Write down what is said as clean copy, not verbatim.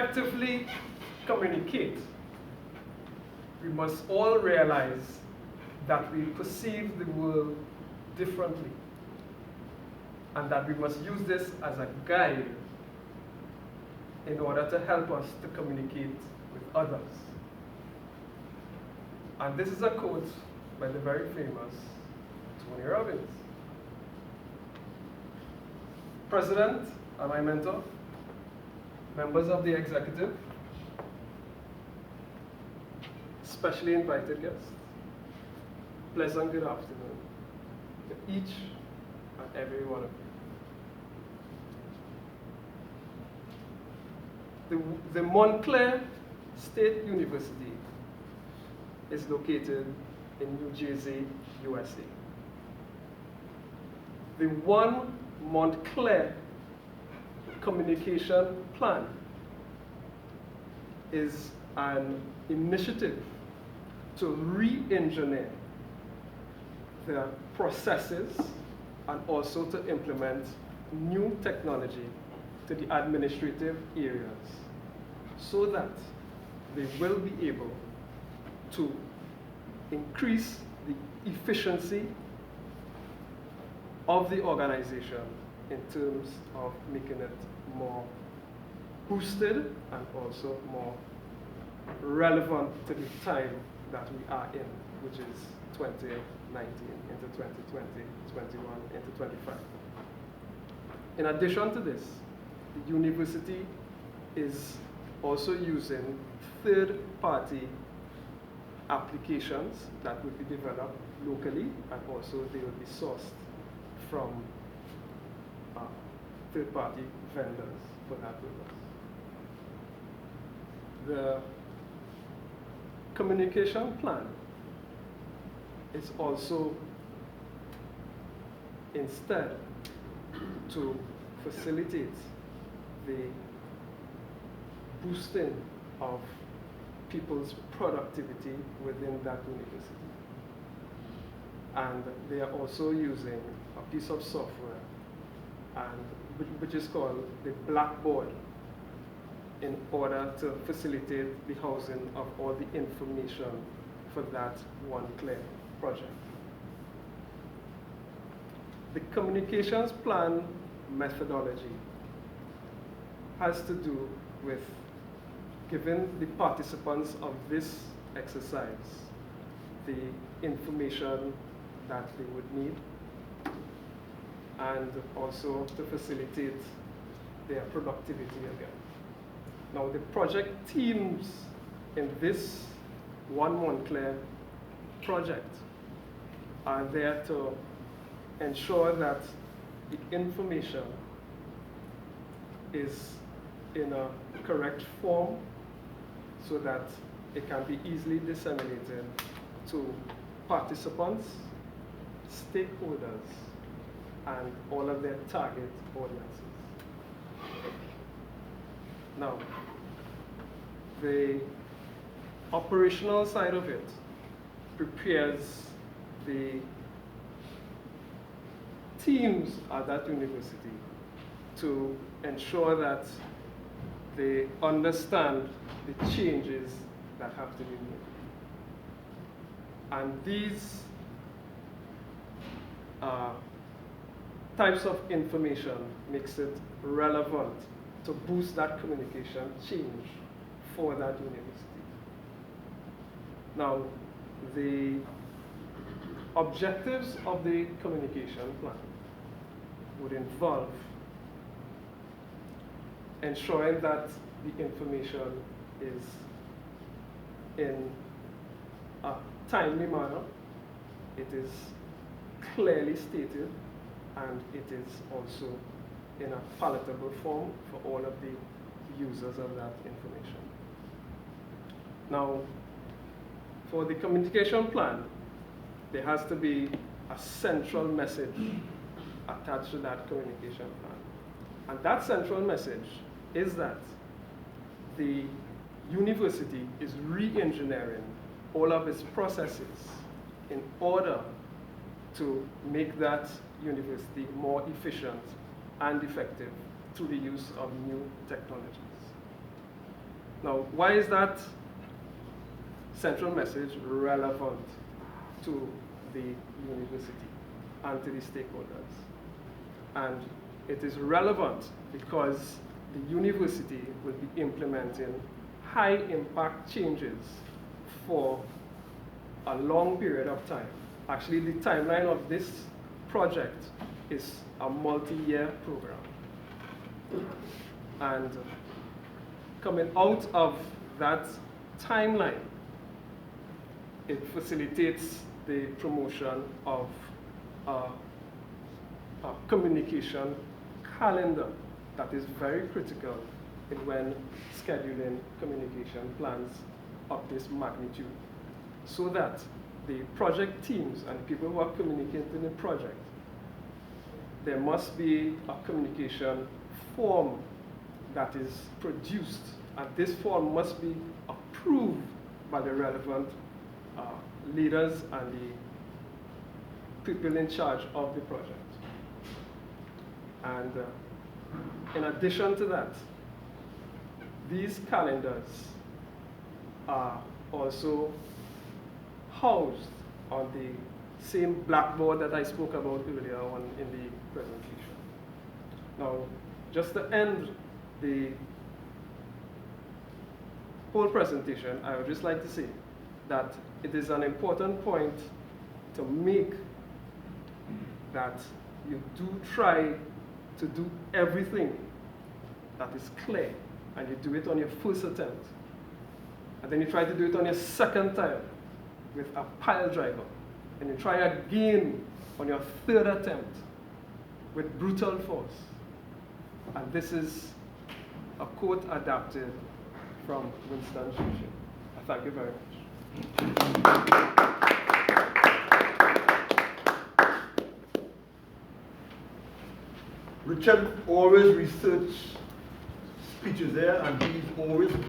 effectively communicate, we must all realize that we perceive the world differently, and that we must use this as a guide in order to help us to communicate with others. And this is a quote by the very famous Tony Robbins. President and my mentor, members of the executive, specially invited guests, pleasant good afternoon to each and every one of you. The Montclair State University is located in New Jersey, USA. The One Montclair Communication Plan is an initiative to re-engineer the processes and also to implement new technology to the administrative areas so that they will be able to increase the efficiency of the organization in terms of making it more boosted and also more relevant to the time that we are in, which is 2019 into 2020, 21 into 25. In addition to this, the university is also using third-party applications that will be developed locally, and also they will be sourced from third-party vendors for that purpose. The communication plan is also instead to facilitate the boosting of people's productivity within that university. And they are also using a piece of software which is called the Blackboard in order to facilitate the housing of all the information for that One Clear project. The communications plan methodology has to do with giving the participants of this exercise the information that they would need, and also to facilitate their productivity again. Now, the project teams in this One Montclair project are there to ensure that the information is in a correct form so that it can be easily disseminated to participants, stakeholders, and all of their target audiences. Now, the operational side of it prepares the teams at that university to ensure that they understand the changes that have to be made. And these types of information makes it relevant to boost that communication change for that university. Now, the objectives of the communication plan would involve ensuring that the information is in a timely manner, it is clearly stated, and it is also in a palatable form for all of the users of that information. Now, for the communication plan, there has to be a central message attached to that communication plan. And that central message is that the university is re-engineering all of its processes in order to make that university more efficient and effective through the use of new technologies. Now, why is that central message relevant to the university and to the stakeholders? And it is relevant because the university will be implementing high impact changes for a long period of time. Actually, the timeline of this project is a multi-year program. And coming out of that timeline, it facilitates the promotion of a communication calendar that is very critical in when scheduling communication plans of this magnitude, so that the project teams and people who are communicating the project, there must be a communication form that is produced, and this form must be approved by the relevant leaders and the people in charge of the project. And in addition to that, these calendars are also housed on the same blackboard that I spoke about earlier on in the presentation. Now, just to end the whole presentation, I would just like to say that it is an important point to make that you do try to do everything that is clear, and you do it on your first attempt. And then you try to do it on your second time with a pile driver. And you try again on your third attempt with brutal force. And this is a quote adapted from Winston Churchill. I thank you very much. Richard always research speeches there, and he's always